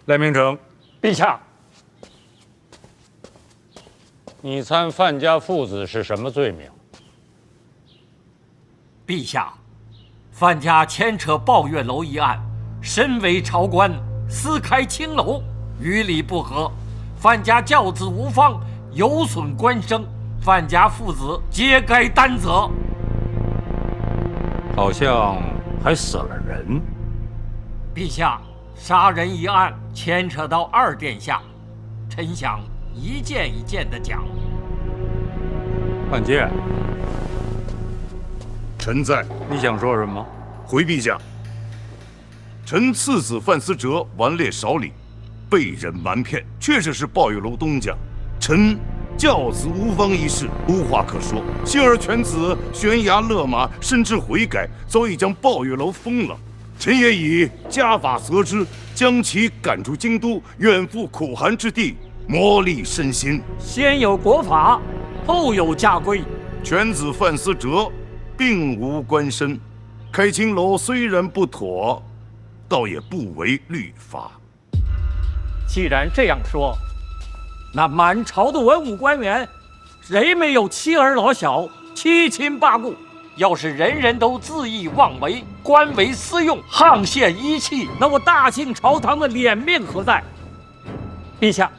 赖明成，陛下，你参范家父子是什么罪名？陛下，范家牵扯抱月楼一案，身为朝官，私开青楼，与理不合，范家教子无方，有损官声，范家父子皆该担责。好像还死了人。陛下，杀人一案牵扯到二殿下，臣想一件一件的讲。范建，臣在。你想说什么？回陛下，臣次子范思哲顽劣少礼，被人瞒骗，确实是抱月楼东家。臣教子无方一事无话可说，幸而犬子悬崖勒马，甚至悔改，早已将抱月楼封了。臣也以家法责之，将其赶出京都，远赴苦寒之地，磨砺身心。先有国法，后有家规。犬子范思哲并无官身，开青楼虽然不妥，倒也不违律法。既然这样说，那满朝的文武官员，谁没有妻儿老小、七亲八故？要是人人都恣意妄为、官为私用、沆瀣一气，那我大清朝堂的脸面何在？陛下，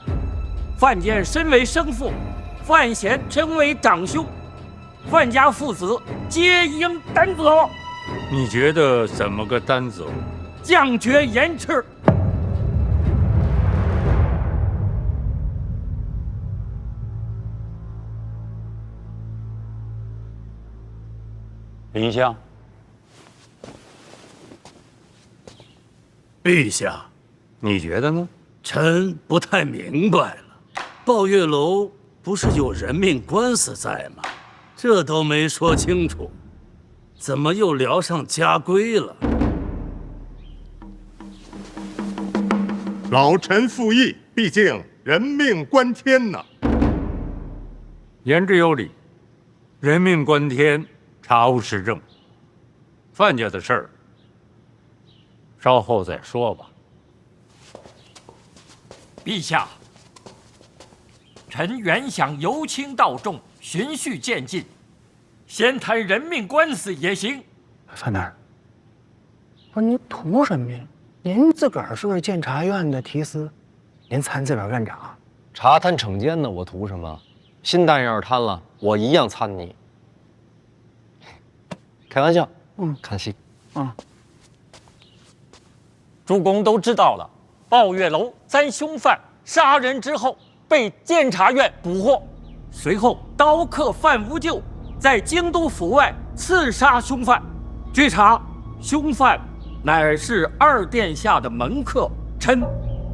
范建身为生父，范闲身为长兄，范家父子皆应担责。你觉得怎么个担责？降爵严斥。林香，陛下，你觉得呢？臣不太明白了。抱月楼不是有人命官司在吗？这都没说清楚，怎么又聊上家规了？老臣附议，毕竟人命关天呐。言之有理，人命关天，查无实证。范家的事儿，稍后再说吧。陛下，臣原想由轻到重，循序渐进，先谈人命官司也行。范大人，不是你图什么呀？您自个儿是个监察院的提司，您参这边院长，查贪惩奸呢，我图什么？新蛋要是贪了，我一样参你。开玩笑，看戏。诸公都知道了，抱月楼3凶犯杀人之后被监察院捕获，随后刀客范无咎在京都府外刺杀凶犯。据查，凶犯乃是二殿下的门客，臣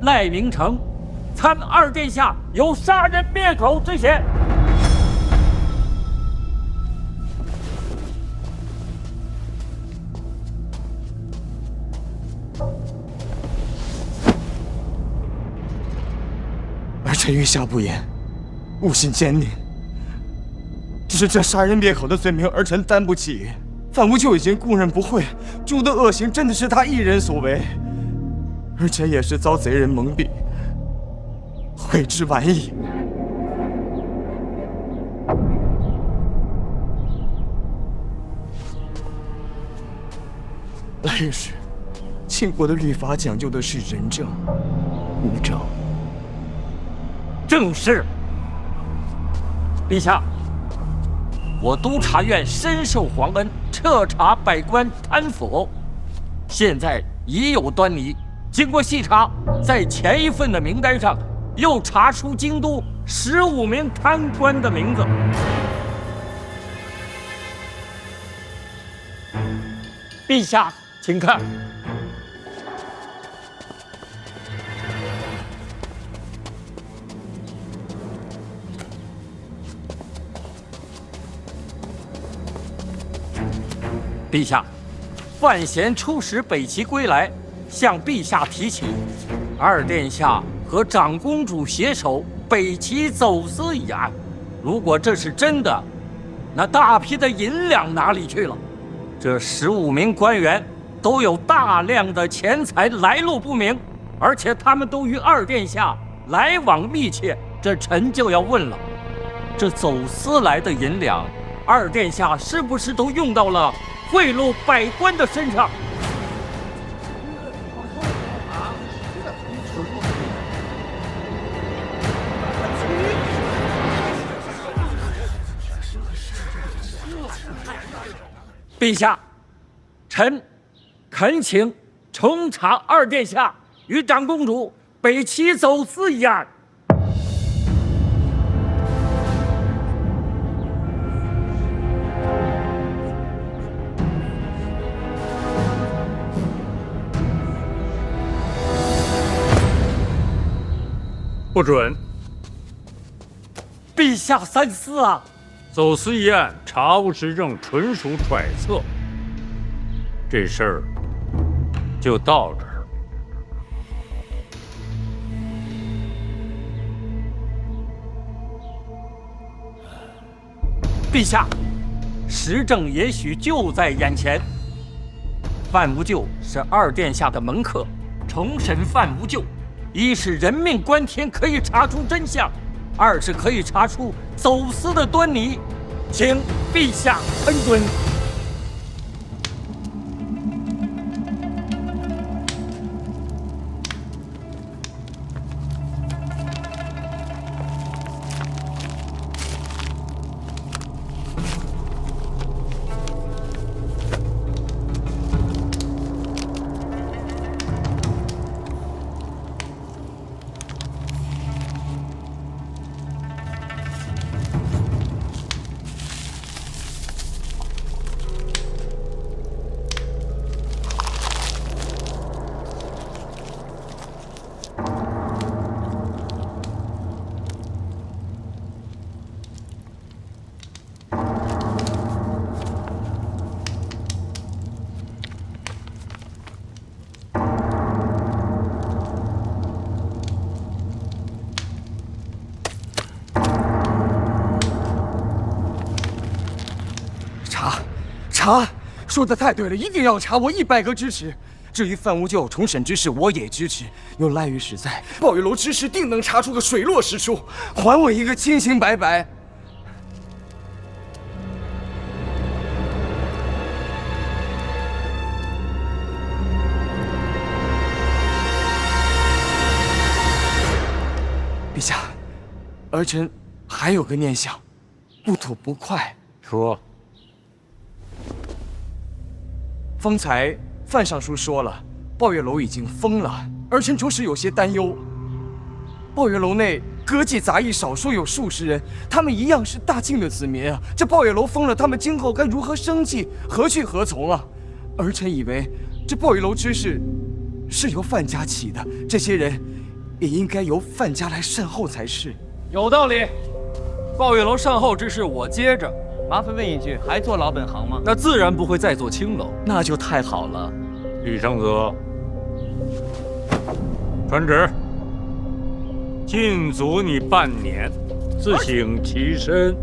赖明成参二殿下有杀人灭口之嫌。儿臣御下不言，勿信奸佞。只是这杀人灭口的罪名，儿臣担不起。范无咎已经供认不讳，诸多恶行真的是他一人所为，儿臣也是遭贼人蒙蔽，悔之晚矣。来人时，庆国的律法讲究的是人证、物证。正是。陛下，我督察院深受皇恩，彻查百官贪腐，现在已有端倪。经过细查，在前一份的名单上又查出京都15名贪官的名字。陛下，请看。陛下，范闲出使北齐归来，向陛下提起二殿下和长公主携手北齐走私一案。如果这是真的，那大批的银两哪里去了？这15名官员都有大量的钱财来路不明，而且他们都与二殿下来往密切，这臣就要问了：这走私来的银两，二殿下是不是都用到了贿赂百官的身上？陛下，臣恳请重查二殿下与长公主北齐走私一案。不准！陛下三思啊！走私一案查无实证，纯属揣测。这事儿就到这儿。陛下，实证也许就在眼前。范无咎是二殿下的门客，重审范无咎，一是人命关天，可以查出真相；二是可以查出走私的端倪，请陛下恩准。查，说的太对了，一定要查，我100个支持。至于范无咎重审之事，我也支持。有赖御史在，鲍玉楼之事定能查出个水落石出，还我一个清清白白。陛下，儿臣还有个念想，不吐不快。说。方才范尚书说了，抱月楼已经封了，儿臣着实有些担忧。抱月楼内歌妓杂役少说有数十人，他们一样是大晋的子民啊。这抱月楼封了，他们今后该如何生计？何去何从啊？儿臣以为这抱月楼之事是由范家起的，这些人也应该由范家来善后才是。有道理，抱月楼善后之事我接着。麻烦问一句，还做老本行吗？那自然不会再做青楼。那就太好了。李承泽，传旨，禁足你半年，自省其身。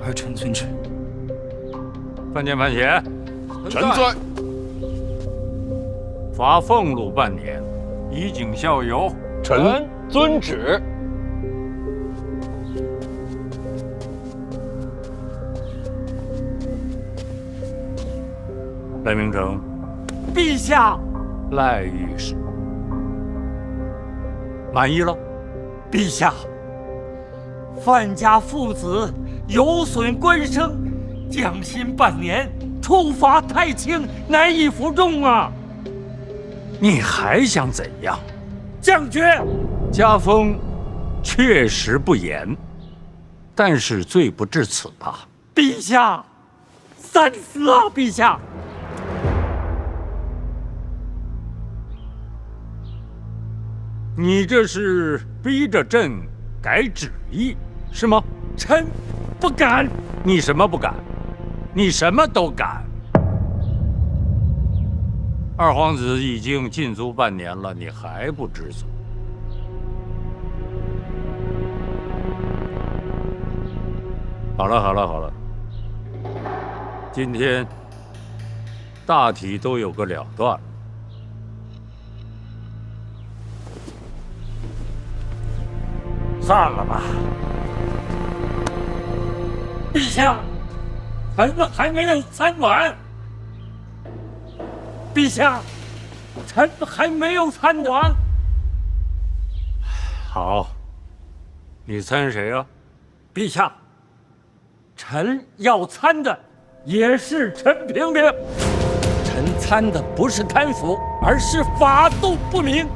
儿臣遵旨。范见范显，臣在。罚俸禄半年，以儆效尤。臣遵旨。赖明成，陛下，赖御史，满意了？陛下，范家父子有损官声，降薪半年，处罚太轻，难以服众啊！你还想怎样？将军，家风确实不严，但是罪不至此吧？陛下，三思啊！陛下，你这是逼着朕改旨意是吗？臣不敢。你什么不敢？你什么都敢。二皇子已经禁足半年了，你还不知足？好了，今天大体都有个了断。散了吧。陛下，臣们还没有参完。陛下，臣们还没有参完。好，你参谁啊？陛下，臣要参的也是陈平平。臣参的不是贪腐，而是法度不明。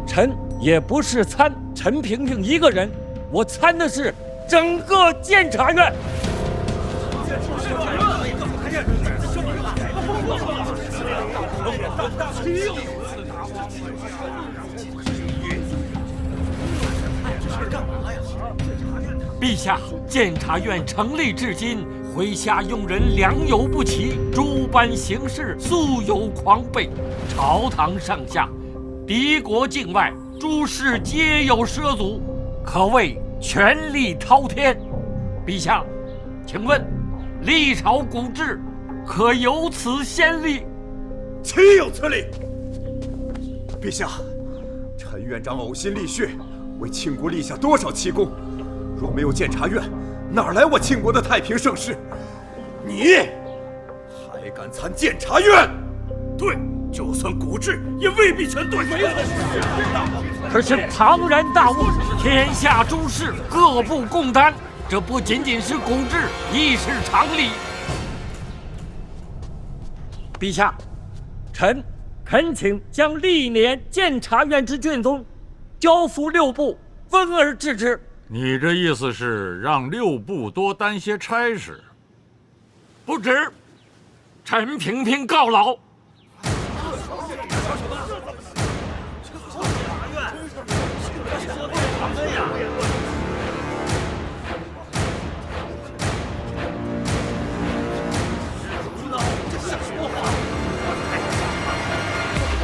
臣也不是参陈平平一个人，我参的是整个监察院。陛下，监察院成立至今，麾下用人良莠不齐，诸般形势素有狂悖，朝堂上下、敌国境外，诸事皆有涉足，可谓权力滔天。陛下，请问历朝古制可有此先例？岂有此理！陛下，陈院长呕心沥血，为庆国立下多少奇功？若没有监察院，哪来我庆国的太平盛世？你还敢参监察院？对，就算古制，也未必全对。可是庞然大物，天下诸事各不共担，这不仅仅是古制，亦是常理。陛下，臣恳请将历年监察院之卷宗交付6部，分而治之。你这意思是让6部多担些差事？不止，陈平平告老。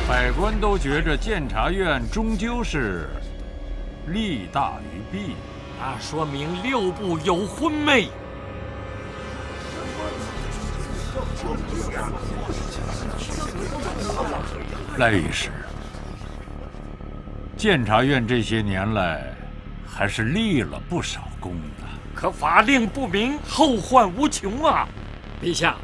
百官都觉着监察院终究是利大于弊，那说明6部有昏昧。赖御史，监察院这些年来还是立了不少功的。可法令不明，后患无穷啊！陛下，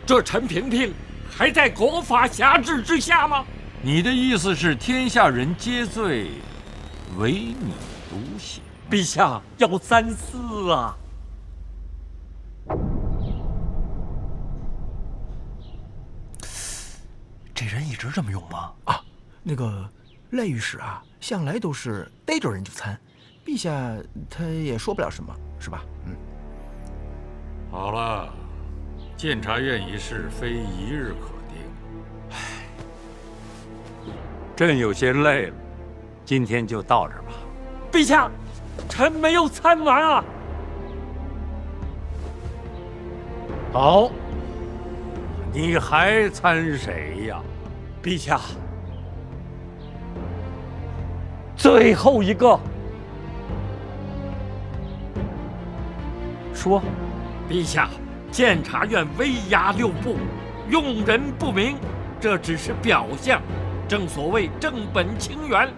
这陈平平还在国法辖制之下吗？你的意思是天下人皆醉，唯你独醒？陛下要三思啊！这人一直这么用吗？啊，那个赖御史啊，向来都是逮着人就参，陛下他也说不了什么，是吧？嗯。好了，监察院一事非一日可定。朕有些累了，今天就到这儿吧。陛下，臣没有参完啊。好，你还参谁呀？陛下，最后一个。说，陛下，监察院威压6部，用人不明，这只是表象。正所谓正本清源，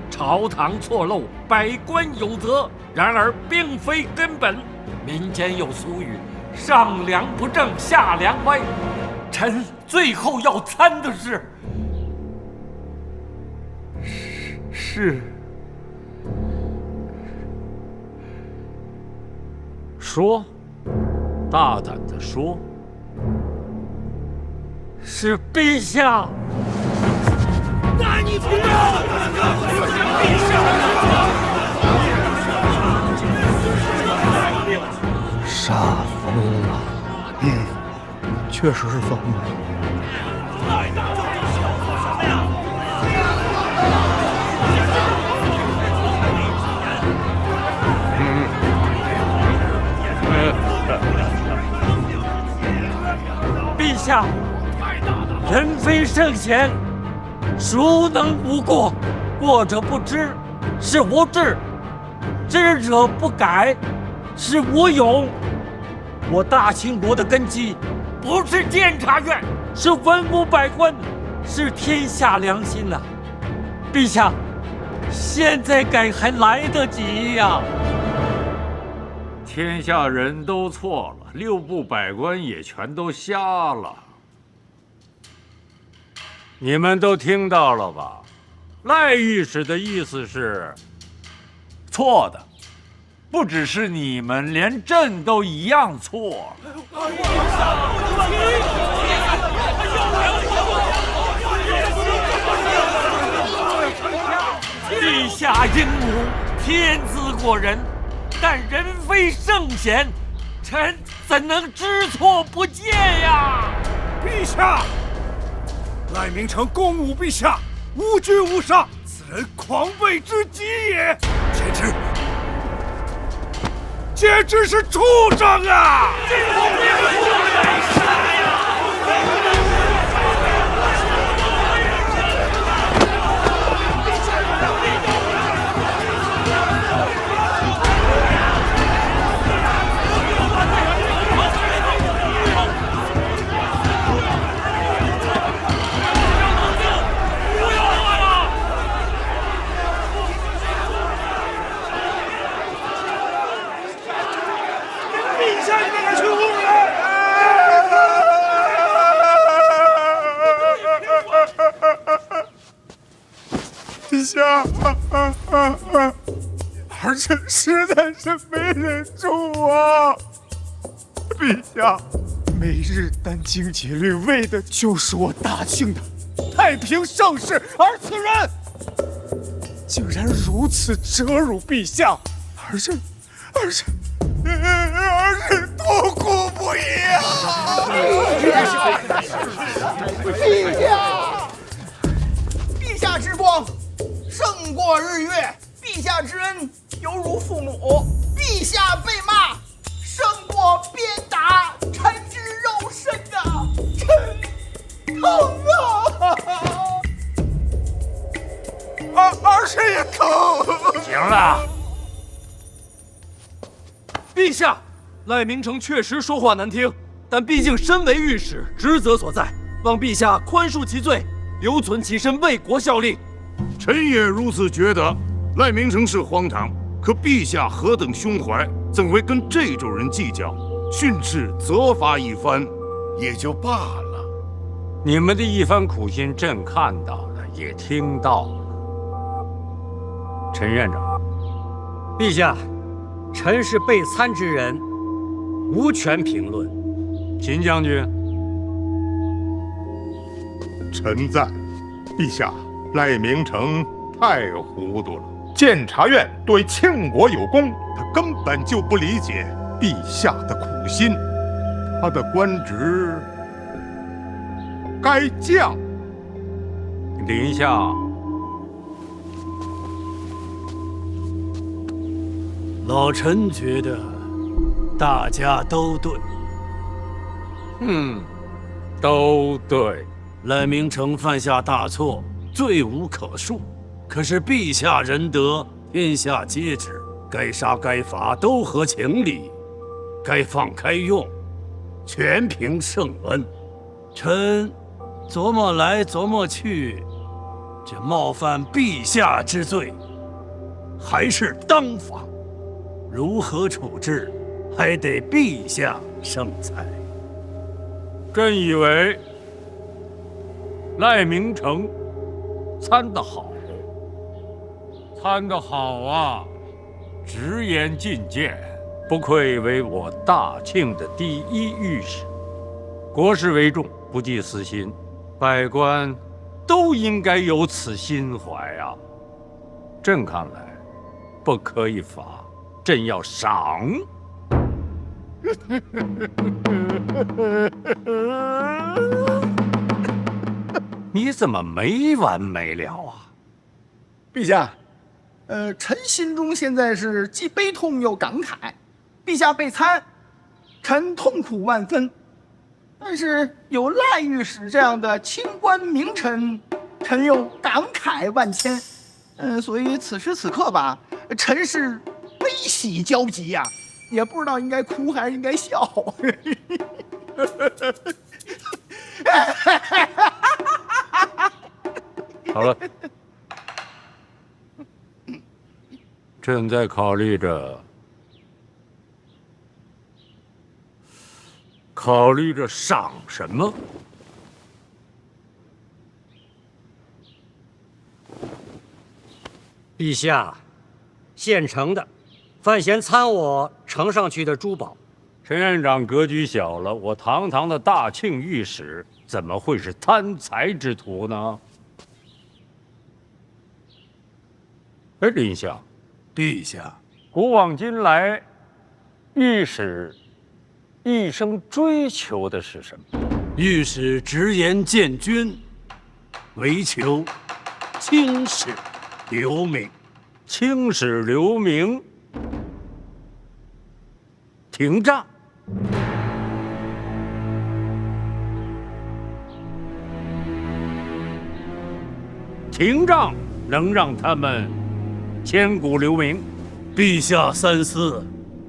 朝堂错漏，百官有责。然而并非根本。民间有俗语：上梁不正下梁歪。臣最后要参的是说，大胆的说。是陛下。那你不要！杀疯了，确实是疯了。陛下，人非圣贤，孰能无过？过者不知，是无志；知者不改，是无勇。我大清国的根基不是监察院，是文武百官，是天下良心呐！陛下，现在改还来得及呀！天下人都错了，6部百官也全都瞎了。你们都听到了吧？赖御史的意思是错的，不只是你们，连朕都一样错。陛下英武，天资过人，但人非圣贤，臣怎能知错不戒呀？陛下，赖明成攻侮陛下，无惧无杀，此人狂悖之极也，简直是畜生啊！陛下，儿臣实在是没忍住啊！陛下，每日殚精竭虑，为的就是我大清的太平盛世，而此人竟然如此折辱陛下，儿臣痛苦不已啊！陛下之光胜过日月，陛下之恩犹如父母，陛下被骂胜过鞭打，臣之肉身啊，臣疼啊！儿臣也疼。行了，陛下，赖明成确实说话难听，但毕竟身为御史，职责所在，望陛下宽恕其罪，留存其身，为国效力。臣也如此觉得。赖明成是荒唐，可陛下何等胸怀，怎会跟这种人计较？训斥责罚一番，也就罢了。你们的一番苦心，朕看到了，也听到了。陈院长，陛下，臣是被参之人，无权评论。秦将军，臣在。陛下，赖明成太糊涂了。监察院对庆国有功，他根本就不理解陛下的苦心，他的官职该降。临下，老臣觉得大家都对。都对。赖明成犯下大错，罪无可恕。可是陛下仁德，天下皆知，该杀该罚都合情理，该放该用，全凭圣恩。臣琢磨来琢磨去，这冒犯陛下之罪，还是当防。如何处置，还得陛下圣裁。朕以为赖明成参得好。参得好啊，直言进谏，不愧为我大庆的第一御史。国事为重，不计私心，百官都应该有此心怀啊。朕看来，不可以罚，朕要赏。你怎么没完没了啊？陛下，臣心中现在是既悲痛又感慨。陛下被参，臣痛苦万分。但是有赖御史这样的清官名臣，臣又感慨万千。所以此时此刻吧，臣是悲喜交集呀，也不知道应该哭还是应该笑。好了，朕在考虑着赏什么。陛下，现成的，范闲参我呈上去的珠宝。陈院长格局小了，我堂堂的大庆御史怎么会是贪财之徒呢？哎，林相，陛下，古往今来，御史一生追求的是什么？御史直言见君，唯求青史留名。青史留名，廷杖。廷杖能让他们千古留名。陛下三思，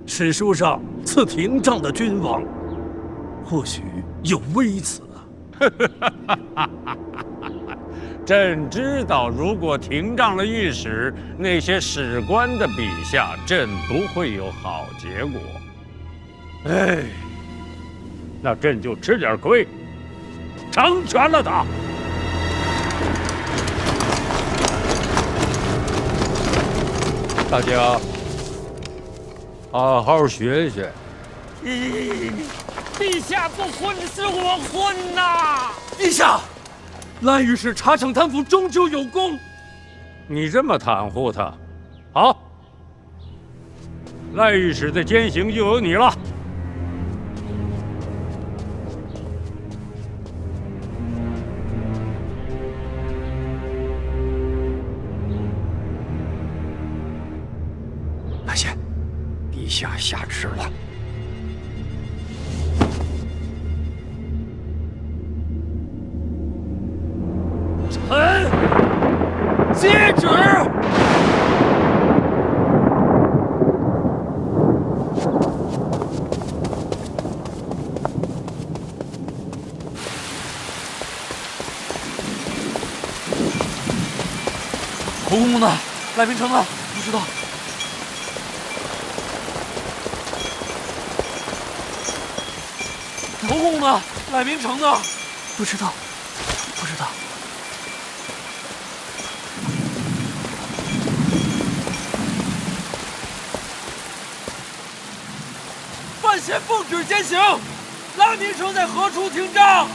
史书上赐廷杖的君王，或许有微词啊。朕知道，如果廷杖了御史，那些史官的笔下，朕不会有好结果。哎，那朕就吃点亏，成全了他。大家好好学学。陛下不昏是我昏呐！陛下，赖御史查惩贪腐终究有功。你这么袒护他，好，赖御史的监刑就由你了。范闲，陛下下旨了。臣接旨。侯公公呢？赖明成呢？不知道。侯公公呢？赖明成呢？不知道，不知道。范闲奉旨监刑，赖明成在何处听杖？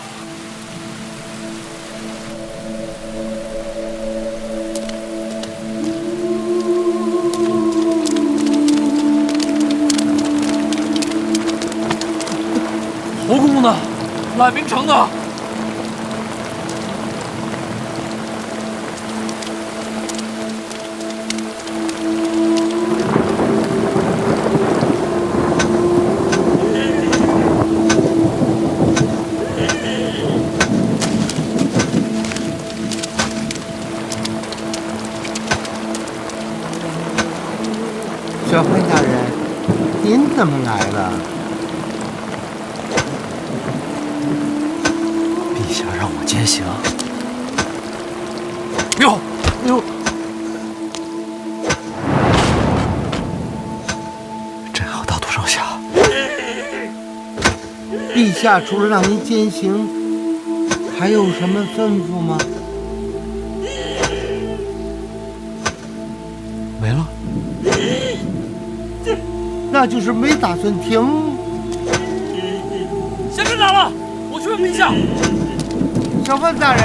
侯公公呢？赖明成呢？小辉大人，您怎么来了？陛下让我监刑。哟哟，朕好大度上下。陛下除了让您监刑，还有什么吩咐吗？没了。那就是没打算停。先生哪了？我去问陛下。小范大人，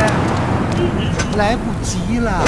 来不及了。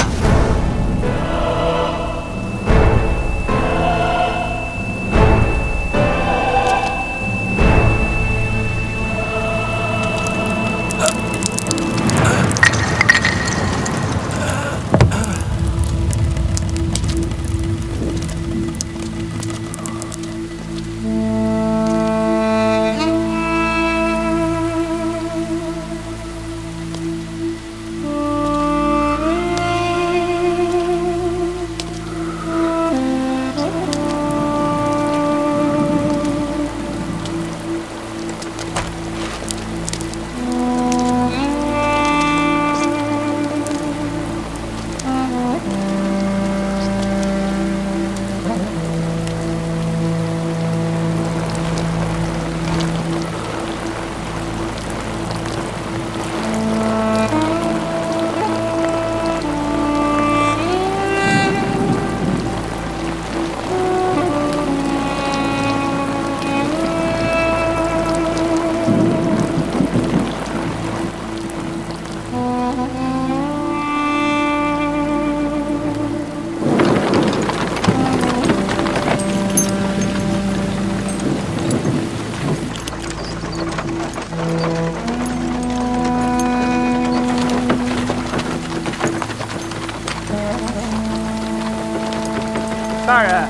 大人，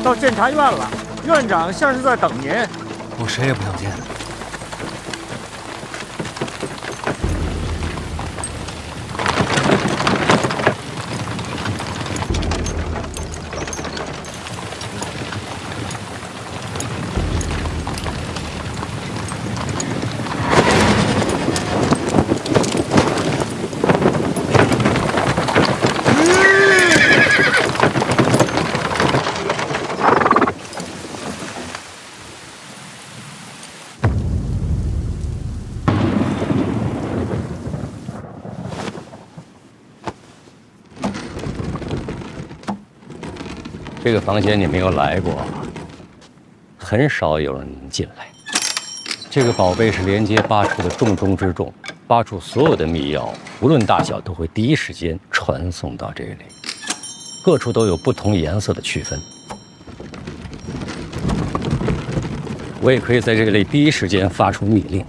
到监察院了，院长像是在等您。我谁也不想见。这个房间你没有来过，很少有人能进来。这个宝贝是连接八处的重中之重，八处所有的密钥，无论大小，都会第一时间传送到这里。各处都有不同颜色的区分。我也可以在这里第一时间发出密令。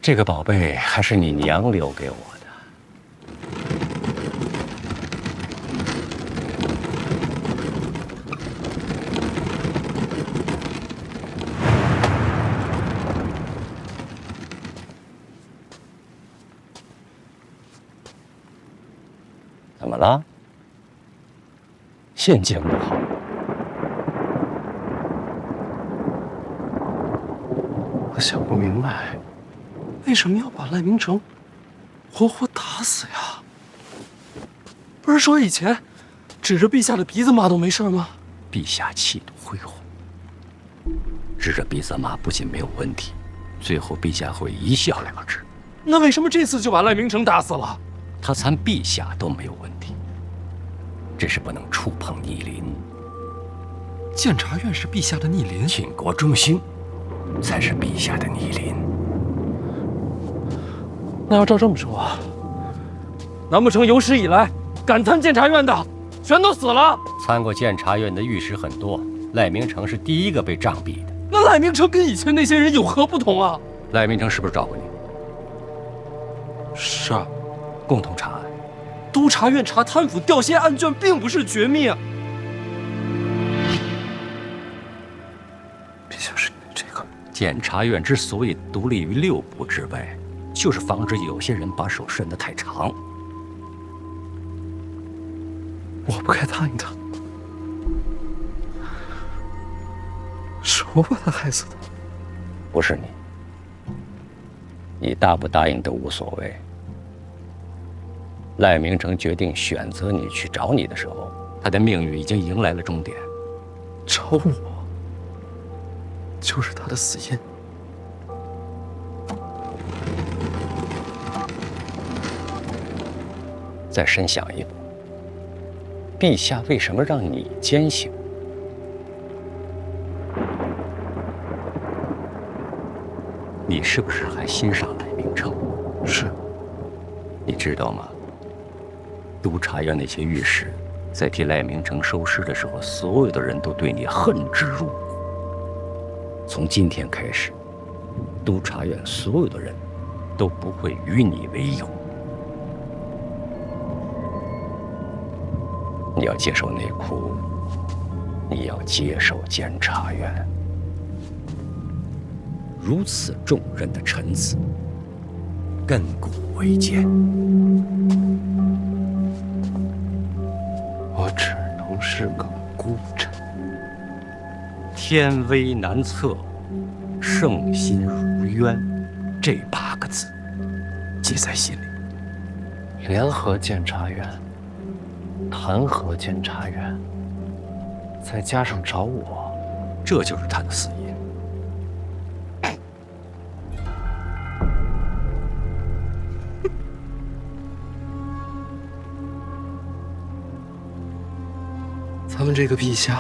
这个宝贝还是你娘留给我的。怎么了？心情不好？我想不明白。为什么要把赖明成活活打死呀？不是说以前指着陛下的鼻子骂都没事吗？陛下气度恢宏，指着鼻子骂不仅没有问题，最后陛下会一笑了之。那为什么这次就把赖明成打死了？他参陛下都没有问题，只是不能触碰逆鳞。监察院是陛下的逆鳞，倾国中兴才是陛下的逆鳞。那要照这么说，难不成有史以来敢参监察院的全都死了？参过监察院的御史很多，赖明成是第一个被杖毙的。那赖明成跟以前那些人有何不同啊？赖明成是不是找过你？是啊，共同查案。督察院查贪腐掉线案卷并不是绝密啊。陛下是这个监察院之所以独立于六部之外，就是防止有些人把手伸得太长。我不该答应他，是我把他害死的。不是你，你答不答应都无所谓。赖明成决定选择你去找你的时候，他的命运已经迎来了终点。找我，就是他的死因。再深想一步，陛下为什么让你坚信？你是不是还欣赏赖明成？是。你知道吗？督察院那些御史在替赖明成收尸的时候，所有的人都对你恨之入骨。从今天开始，督察院所有的人都不会与你为友。你要接受内库，你要接受监察院。如此重任的臣子，亘古未见。我只能是个孤臣。天威难测，圣心如渊，这8个字记在心里。联合监察院，弹劾监察院，再加上找我，这就是他的死因。咱们这个陛下，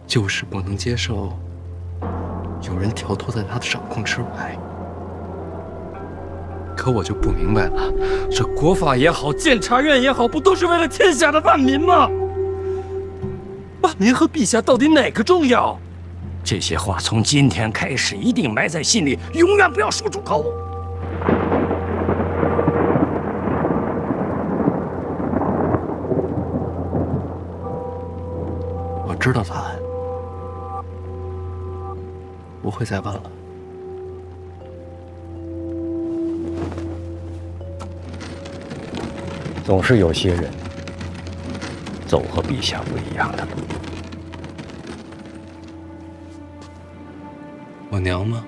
就是不能接受有人跳脱在他的掌控之外。可我就不明白了，这国法也好，监察院也好，不都是为了天下的万民吗？万民和陛下到底哪个重要？这些话从今天开始一定埋在心里，永远不要说出口。我知道答案，不会再问了。总是有些人走和陛下不一样的路。我娘吗？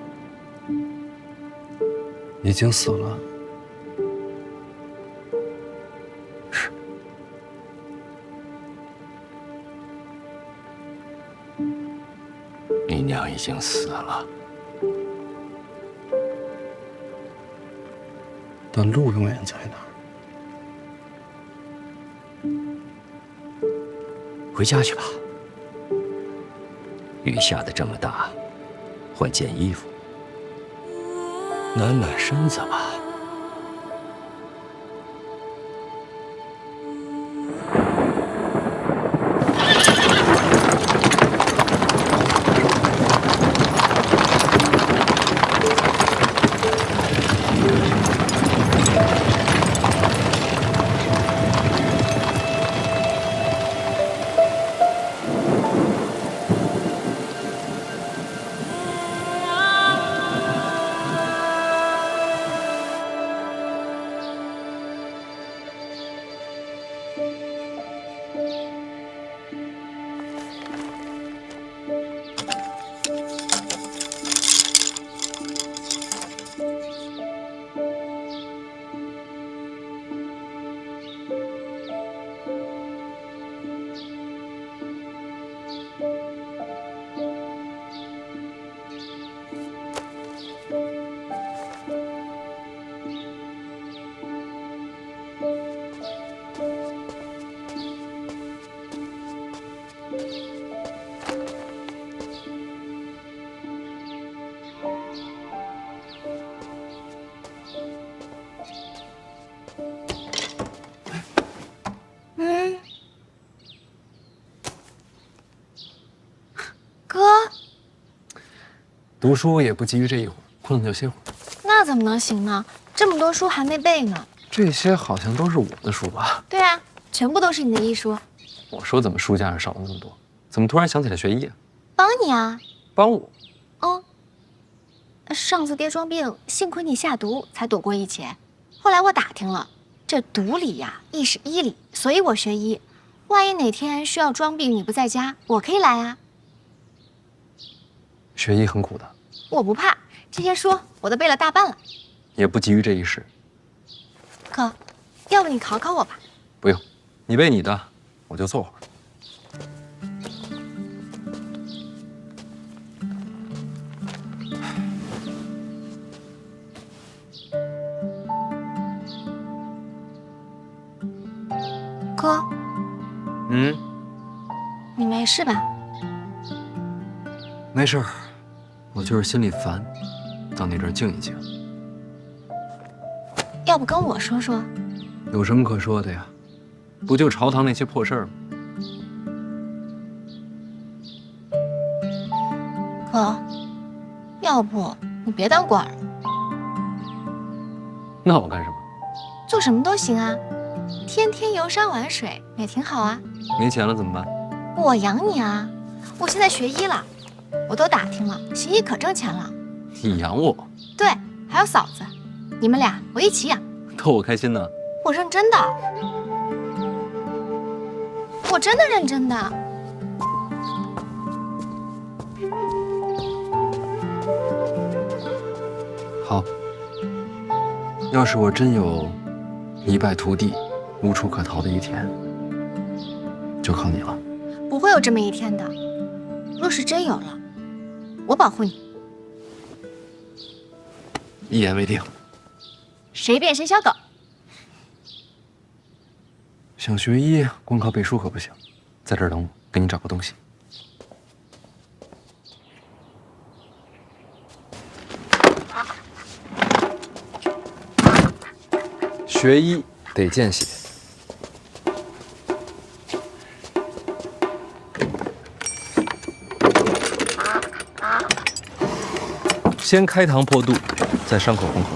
已经死了。是。你娘已经死了，但路永远在那儿。回家去吧。雨下得这么大，换件衣服，暖暖身子吧。读书也不急于这一会儿，困了就歇会儿。那怎么能行呢？这么多书还没背呢。这些好像都是我的书吧？对啊，全部都是你的医书。我说怎么书架上少了那么多？怎么突然想起来学医啊？帮你啊。帮我？哦。上次爹装病，幸亏你下毒才躲过一劫。后来我打听了，这毒理呀，亦是医理，所以我学医。万一哪天需要装病你不在家，我可以来啊。学医很苦的。我不怕，这些书我都背了大半了。也不急于这一时。哥，要不你考考我吧？不用，你背你的，我就坐会儿。哥，你没事吧？没事儿，我就是心里烦，到你这儿静一静。要不跟我说说？有什么可说的呀？不就朝堂那些破事儿吗？哥，要不你别当官了。那我干什么？做什么都行啊，天天游山玩水也挺好啊。没钱了怎么办？我养你啊！我现在学医了，我都打听了，行医可挣钱了。你养我？对，还有嫂子，你们俩我一起养，逗我开心呢。我认真的，我真的认真的。好，要是我真有一败涂地、无处可逃的一天，就靠你了。不会有这么一天的。若是真有了，我保护你。一言为定。谁变谁小狗。想学医，光靠背书可不行，在这儿等我，给你找个东西。学医得见血。先开膛破肚，再伤口缝合。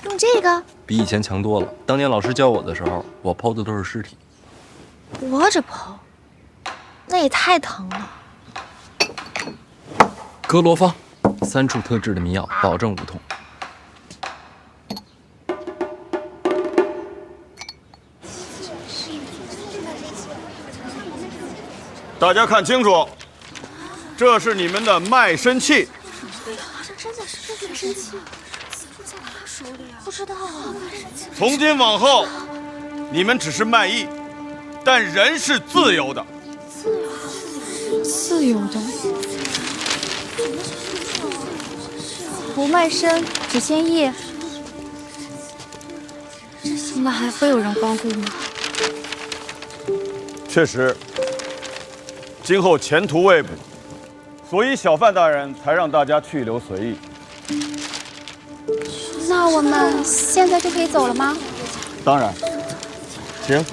用这个比以前强多了。当年老师教我的时候，我剖的都是尸体。活着剖，那也太疼了。格罗方，3处特制的迷药，保证无痛。大家看清楚，这是你们的卖身契。真的是卖身契，在他手里啊？不知道啊。从今往后，你们只是卖艺，但人是自由的。自由的。不卖身，只献艺。那还会有人光顾吗？确实。今后前途未卜，所以小范大人才让大家去留随意。那我们现在就可以走了吗？当然，行。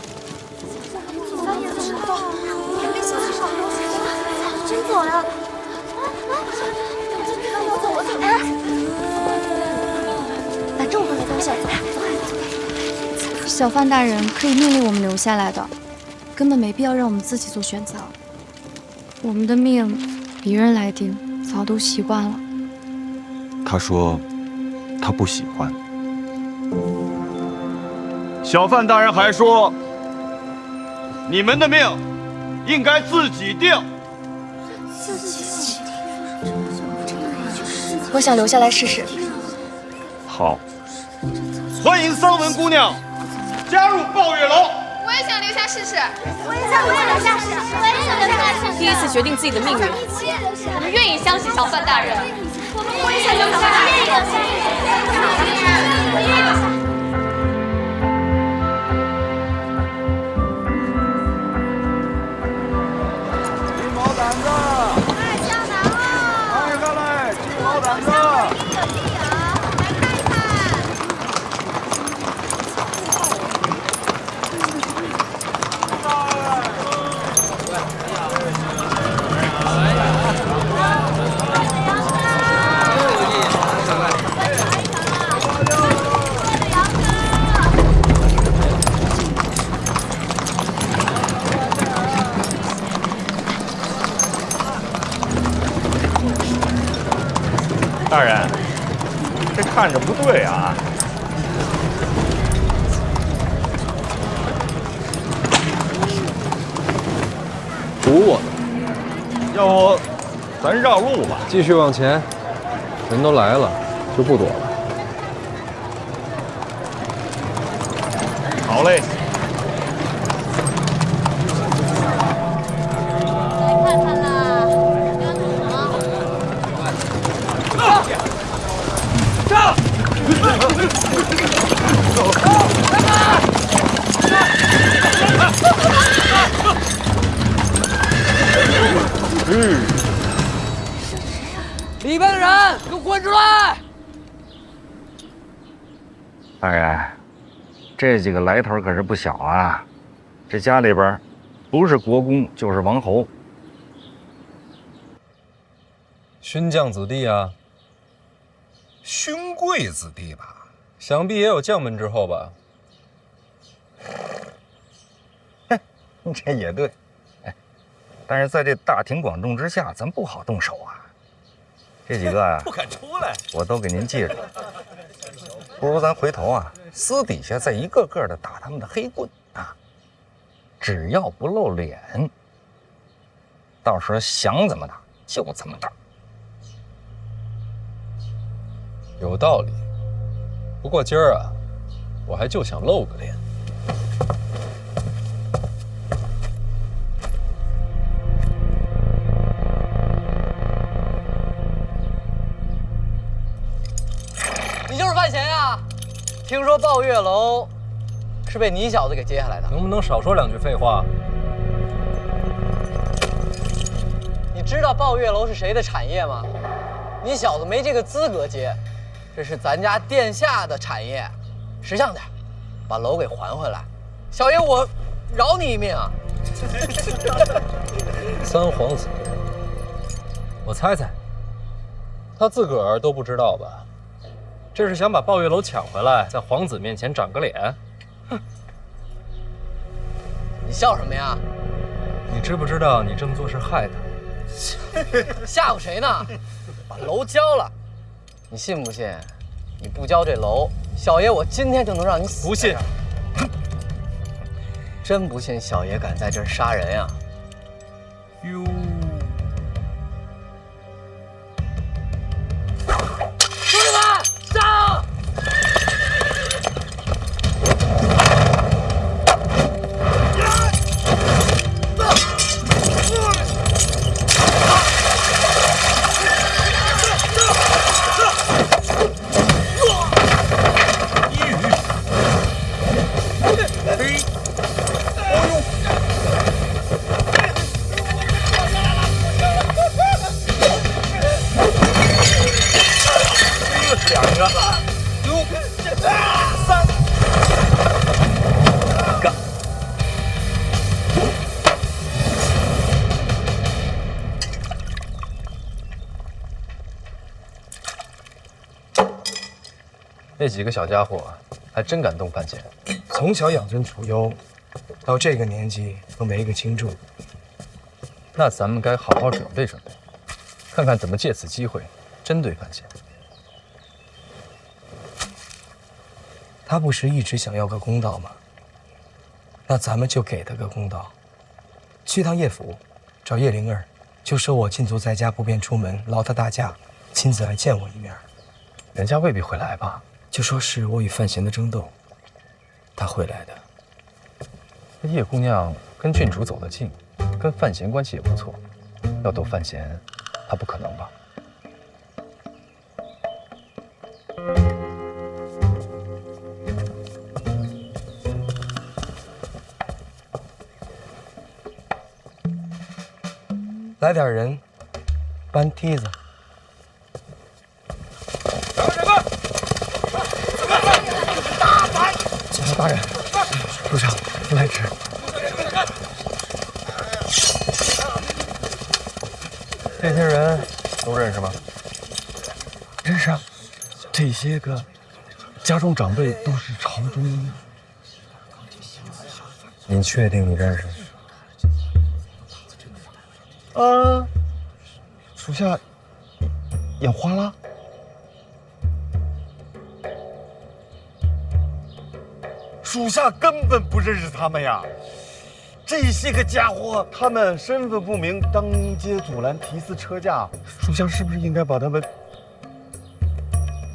真走了！把这么多的东西走开。小范大人可以命令我们留下来的，根本没必要让我们自己做选择。我们的命别人来定，早都习惯了。他说他不喜欢。小范大人还说，你们的命应该自己定。我想留下来试试。好，欢迎桑文姑娘加入抱月楼。我也想留下试试。我也想留下试试。我也想留下试试。第一次决定自己的命运，我们愿意相信小范大人。我也想留下。鸡毛掸子，太香囊了！来下来，鸡毛掸子。大人，这看着不对啊！堵我呢，要不咱绕路吧？继续往前，人都来了，就不躲了。好嘞。来看看啦，上！里边的人给我滚出来！大人，这几个来头可是不小啊！这家里边，不是国公就是王侯。勋将子弟啊，勋贵子弟吧？想必也有将门之后吧？这也对，但是在这大庭广众之下，咱不好动手啊。这几个啊，不敢出来，我都给您记着。不如咱回头啊，私底下再一个个的打他们的黑棍啊，只要不露脸，到时候想怎么打就怎么打。有道理，不过今儿啊，我还就想露个脸。你就是范闲呀？听说抱月楼是被你小子给接下来的，能不能少说两句废话？你知道抱月楼是谁的产业吗？你小子没这个资格接，这是咱家殿下的产业，识相点，把楼给还回来。小爷我饶你一命啊！三皇子，我猜猜，他自个儿都不知道吧？这是想把抱月楼抢回来，在皇子面前长个脸。哼！你笑什么呀？你知不知道你这么做是害他？吓唬谁呢？把楼交了，你信不信？你不交这楼，小爷我今天就能让你死。不信？真不信小爷敢在这儿杀人呀？哟！兄弟们，上！那几个小家伙还真敢动范闲，从小养尊处优，到这个年纪都没个轻重。那咱们该好好准备准备，看看怎么借此机会针对范闲。他不是一直想要个公道吗？那咱们就给他个公道。去趟叶府，找叶灵儿，就说我禁足在家，不便出门，劳他大驾，亲自来见我一面。人家未必会来吧？就说是我与范闲的争斗，他会来的。这叶姑娘跟郡主走得近，跟范闲关系也不错，要斗范闲，她不可能吧？来点人，搬梯子。检察大人，属下来迟。这些人都认识吗？认识啊，这些个家中长辈都是朝中。你确定你认识？属下眼花了。属下根本不认识他们呀！这些个家伙，他们身份不明，当街阻拦提司车驾，属下是不是应该把他们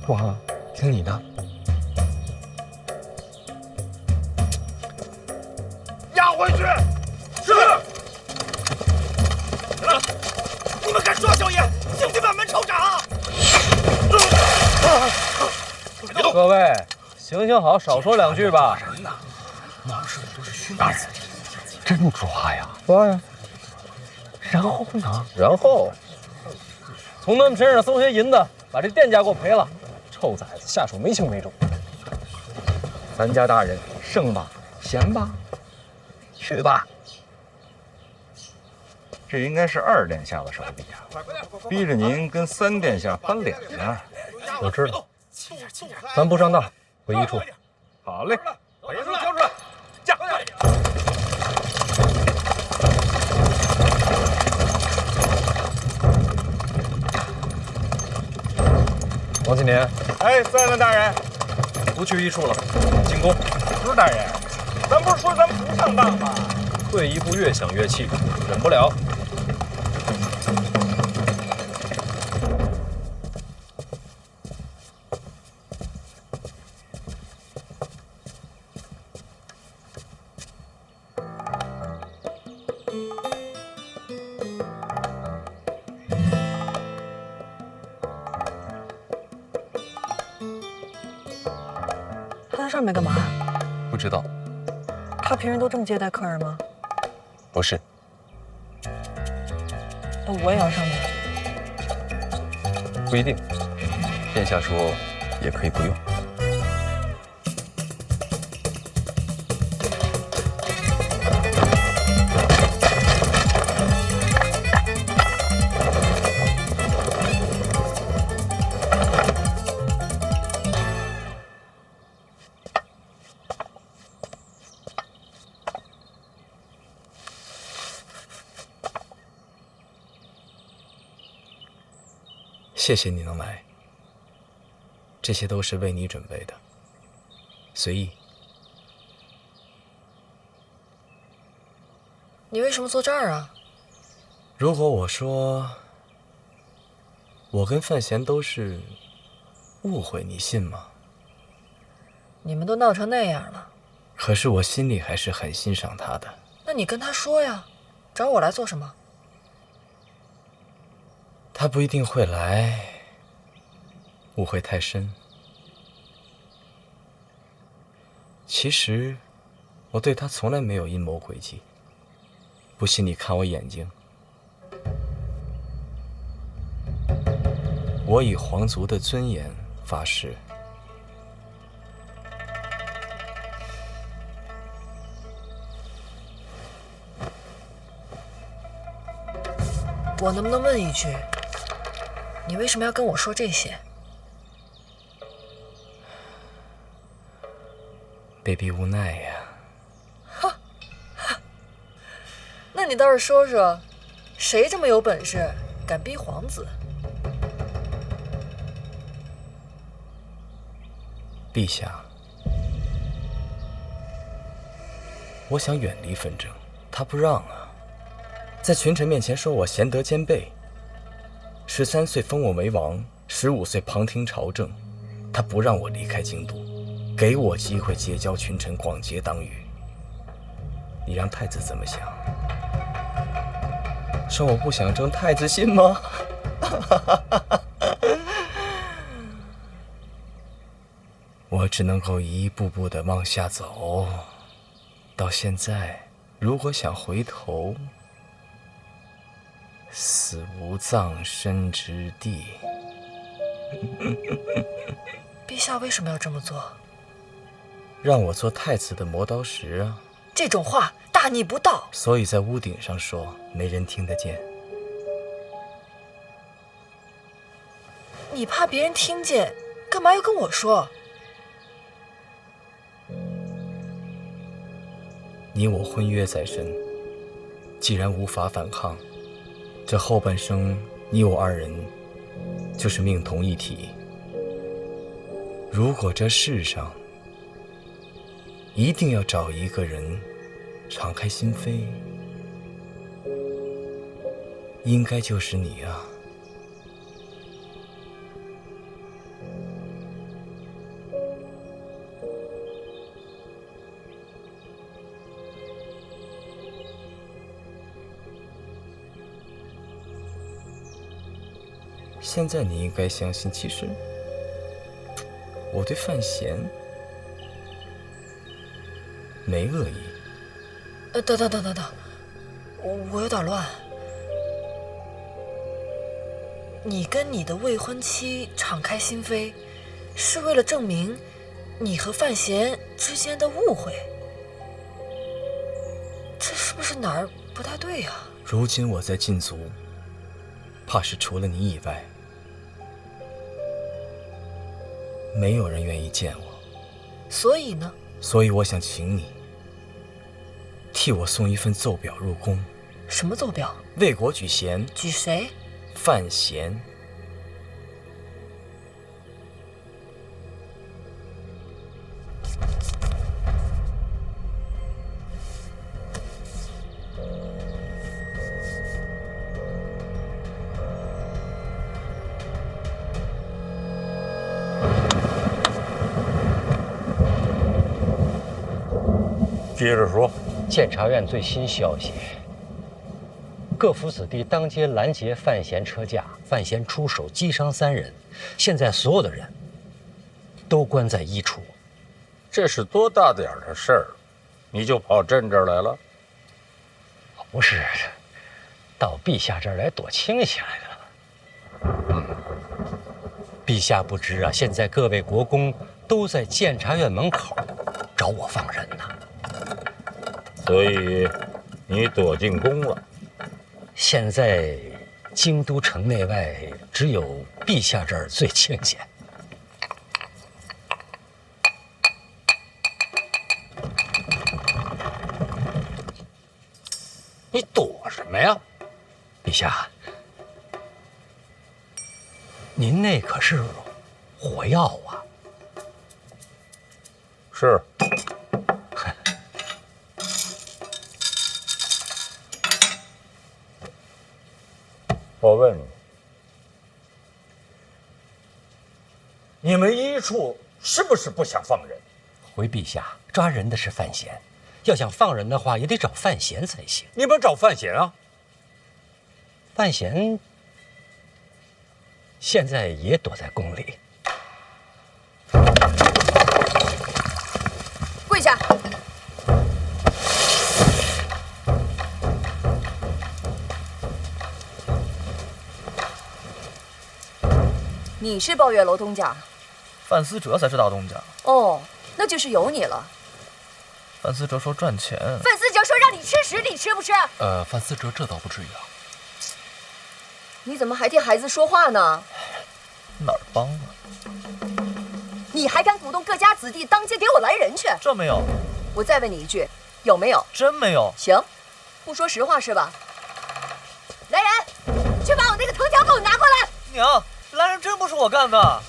抓了？听你的。押回去。是。你们敢抓小爷，请去满门抄斩！各位，行行好，少说两句吧。人呐，闹事的都是虚名。真抓呀！抓呀！然后呢？然后从他们身上搜些银子，把这店家给我赔了。臭崽子，下手没轻没重。咱家大人，胜吧，闲吧，去吧。这应该是2殿下的手笔呀，逼着您跟3殿下翻脸呢。我知道，咱不上当，回一处。好嘞，把严书交出来，驾！王启年，哎，3位大人，不去一处了，进宫。不是大人，咱不是说咱不上当吗？退一步越想越气，忍不了。他在上面干嘛？不知道。他平时都这么接待客人吗？不是。那我也要上面。不一定。殿下说，也可以不用。谢谢你能来，这些都是为你准备的，随意。你为什么坐这儿啊？如果我说我跟范闲都是误会，你信吗？你们都闹成那样了，可是我心里还是很欣赏他的。那你跟他说呀，找我来做什么？他不一定会来，误会太深。其实我对他从来没有阴谋诡计，不信你看我眼睛，我以皇族的尊严发誓。我能不能问一句，你为什么要跟我说这些？被逼无奈呀。那你倒是说说，谁这么有本事，敢逼皇子？陛下，我想远离纷争，他不让啊。在群臣面前说我贤德兼备，13岁封我为王，15岁旁听朝政，他不让我离开京都，给我机会结交群臣，广结党羽。你让太子怎么想？说我不想争太子心吗？我只能够一步步的往下走，到现在，如果想回头，死无葬身之地。陛下为什么要这么做？让我做太子的磨刀石啊！这种话大逆不道。所以在屋顶上说，没人听得见。你怕别人听见，干嘛要跟我说？你我婚约在身，既然无法反抗，这后半生你我二人就是命同一体。如果这世上一定要找一个人敞开心扉，应该就是你啊。现在你应该相信，其实我对范闲没恶意。等，我有点乱。你跟你的未婚妻敞开心扉，是为了证明你和范闲之间的误会？这是不是哪儿不太对呀？如今我在禁足，怕是除了你以外，没有人愿意见我。所以呢？所以我想请你替我送一份奏表入宫。什么奏表？为国举贤。举谁？范闲。接着说，监察院最新消息：各府子弟当街拦截范闲车驾，范闲出手击伤3人，现在所有的人都关在一处。这是多大点的事儿，你就跑朕这儿来了？不是，到陛下这儿来躲清闲来的。陛下不知啊，现在各位国公都在监察院门口找我放人呢。所以你躲进宫了。现在京都城内外只有陛下这儿最清闲。你躲什么呀，陛下？您那可是火药啊！是。我问你，你们医处是不是不想放人？回陛下，抓人的是范闲，要想放人的话，也得找范闲才行。你们找范闲啊？范闲现在也躲在宫里。跪下！你是抱月楼东家？范思哲才是大东家。哦，那就是有你了。范思哲说赚钱。范思哲说让你吃屎，你吃不吃？范思哲这倒不至于啊。你怎么还替孩子说话呢？哪儿帮啊？你还敢鼓动各家子弟当街给我来人去？这没有。我再问你一句，有没有？真没有。行，不说实话是吧？来人，去把我那个藤条给我拿过来。娘，来人真不是我干的。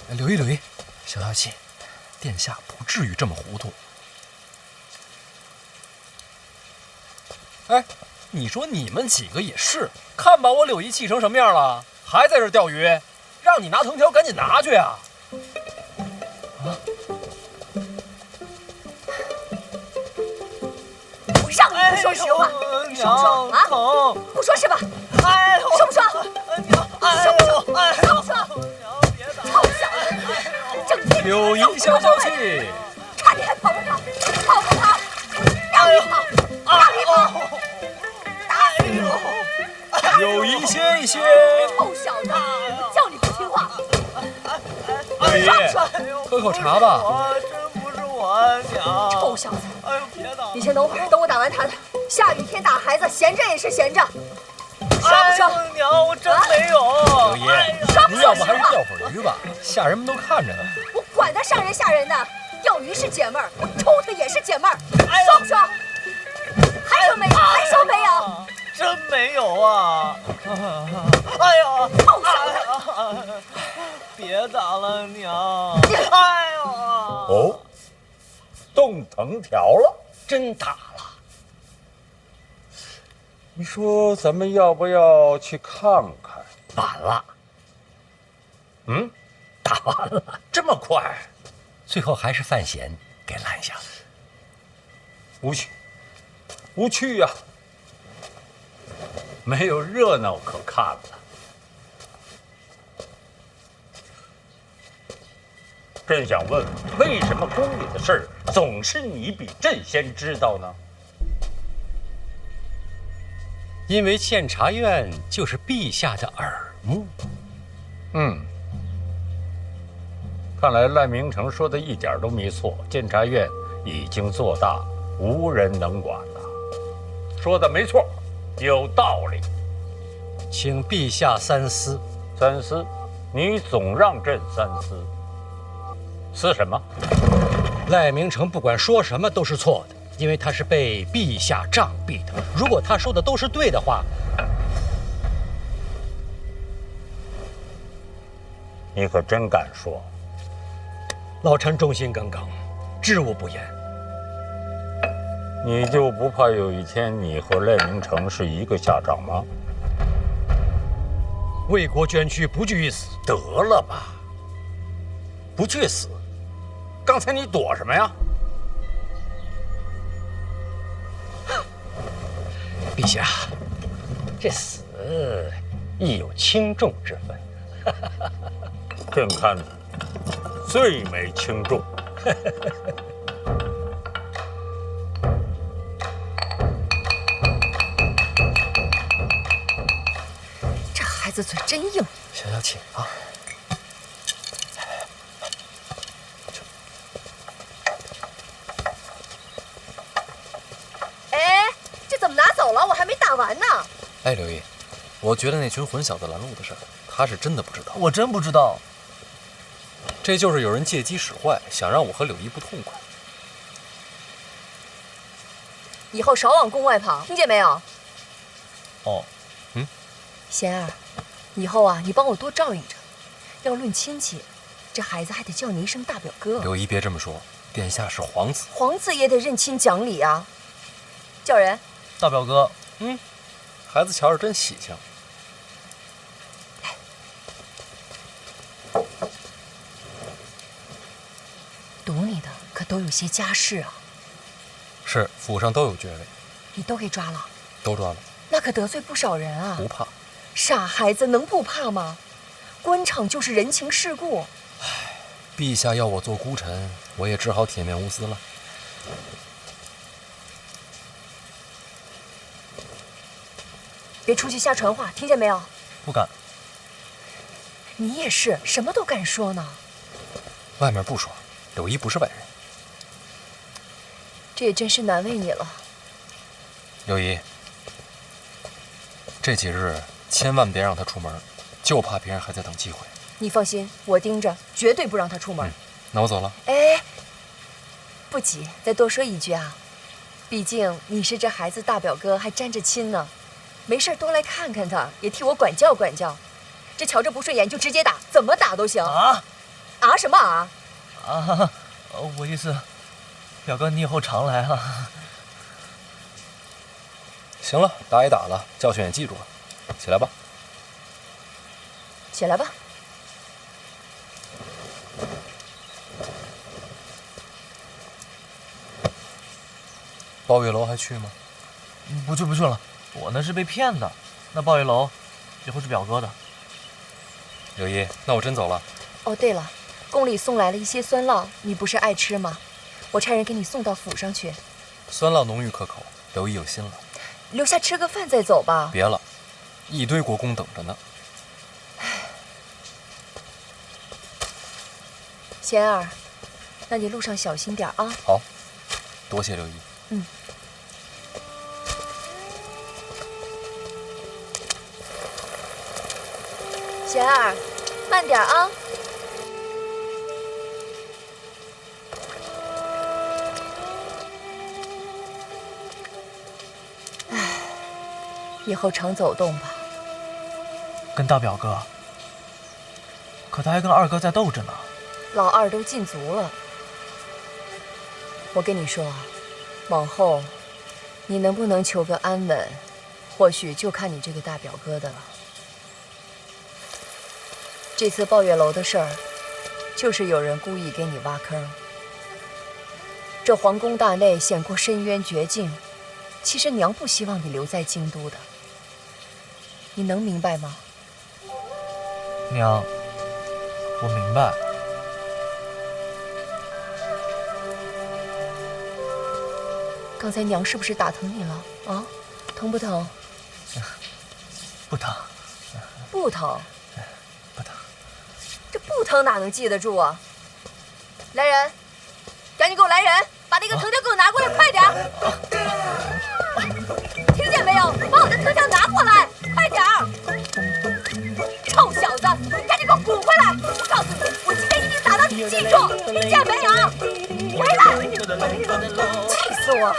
刘一，小小气，殿下不至于这么糊涂。哎，你说你们几个也是，看把我柳姨气成什么样了，还在这钓鱼？让你拿藤条赶紧拿去啊！我让你不说实话，你说不说啊？疼，不说是吧？哎呦，说不说？娘，说不说？哎说不说？娘，别打！臭小子，整天柳姨消消气，看你还跑不跑？跑不跑？让你跑，让你跑！打死我！柳姨歇一歇。臭小子，叫你不听话。柳姨，喝口茶吧。真不是我，娘。臭小子！哎呦，别打！你先等会儿，等我打完痰。下雨天打孩子，闲着也是闲着。说不说？娘，我真没有。柳姨，您要不还是钓会儿鱼吧？下人们都看着呢。我管他上人下人的，钓鱼是解闷儿，我抽他也是解闷儿。说不说？还说没有？还说没有？真没有啊！哎呦，臭小子！别打了，娘！哎呦！哦，动藤条了，真打了。你说咱们要不要去看看？晚了。嗯，打完了，这么快？最后还是范闲给拦下了。无趣，无趣呀！没有热闹可看了。朕想问，为什么宫里的事儿总是你比朕先知道呢？因为监察院就是陛下的耳目。看来赖明成说的一点都没错，监察院已经做大，无人能管了。说的没错，有道理。请陛下三思。三思？你总让朕三思。思什么？赖明成不管说什么都是错的，因为他是被陛下杖毙的。如果他说的都是对的话，你可真敢说。老臣忠心耿耿，知无不言。你就不怕有一天你和赖明成是一个下场吗？为国捐躯，不惧一死。得了吧，不去死。刚才你躲什么呀？陛下，这死亦有轻重之分。朕看最没轻重。这孩子嘴真硬。消消气啊！哎，这怎么拿走了？我还没打完呢。哎，刘毅，我觉得那群混小子拦路的事儿，他是真的不知道。我真不知道。这就是有人借机使坏，想让我和柳姨不痛快。以后少往宫外跑，听见没有？哦，贤儿，以后啊，你帮我多照应着。要论亲戚，这孩子还得叫你一声大表哥。刘姨别这么说，殿下是皇子，皇子也得认亲讲理啊。叫人，大表哥。孩子瞧着真喜庆。堵你的可都有些家世啊。是，府上都有爵位。你都给抓了？都抓了。那可得罪不少人啊。不怕。傻孩子能不怕吗？官场就是人情世故。唉，陛下要我做孤臣，我也只好铁面无私了。别出去瞎传话，听见没有？不敢。你也是，什么都敢说呢。外面不说，柳姨不是外人。这也真是难为你了。柳姨，这几日千万别让他出门，就怕别人还在等机会。你放心，我盯着，绝对不让他出门。那我走了。哎，不急，再多说一句啊，毕竟你是这孩子大表哥，还沾着亲呢。没事多来看看他，也替我管教管教。这瞧着不顺眼就直接打，怎么打都行。啊什么啊？我意思，表哥你以后常来啊。行了，打也打了，教训也记住了，起来吧。起来吧。抱月楼还去吗？不去了，我那是被骗的。那抱月楼以后是表哥的。柳姨，那我真走了。哦，对了，宫里送来了一些酸酪，你不是爱吃吗？我差人给你送到府上去。酸酪浓郁可口，柳姨有心了。留下吃个饭再走吧。别了，一堆国公等着呢。贤儿，那你路上小心点啊。好，多谢刘姨。贤儿，慢点啊。唉，以后常走动吧。跟大表哥，可他还跟二哥在斗着呢。老二都禁足了。我跟你说，往后你能不能求个安稳，或许就看你这个大表哥的了。这次抱月楼的事儿，就是有人故意给你挖坑。这皇宫大内险过深渊绝境，其实娘不希望你留在京都的。你能明白吗？娘，我明白。刚才娘是不是打疼你了啊？疼不疼？不疼。不疼？不疼。这不疼哪能记得住啊？来人，赶紧给我来人，把那个藤条给我拿过来，快点！听见没有？把我的藤条拿过来，快点！臭小子，你赶紧给我滚回来！我告诉你，我今天一定打到你记住，听见没有？回来！气死我！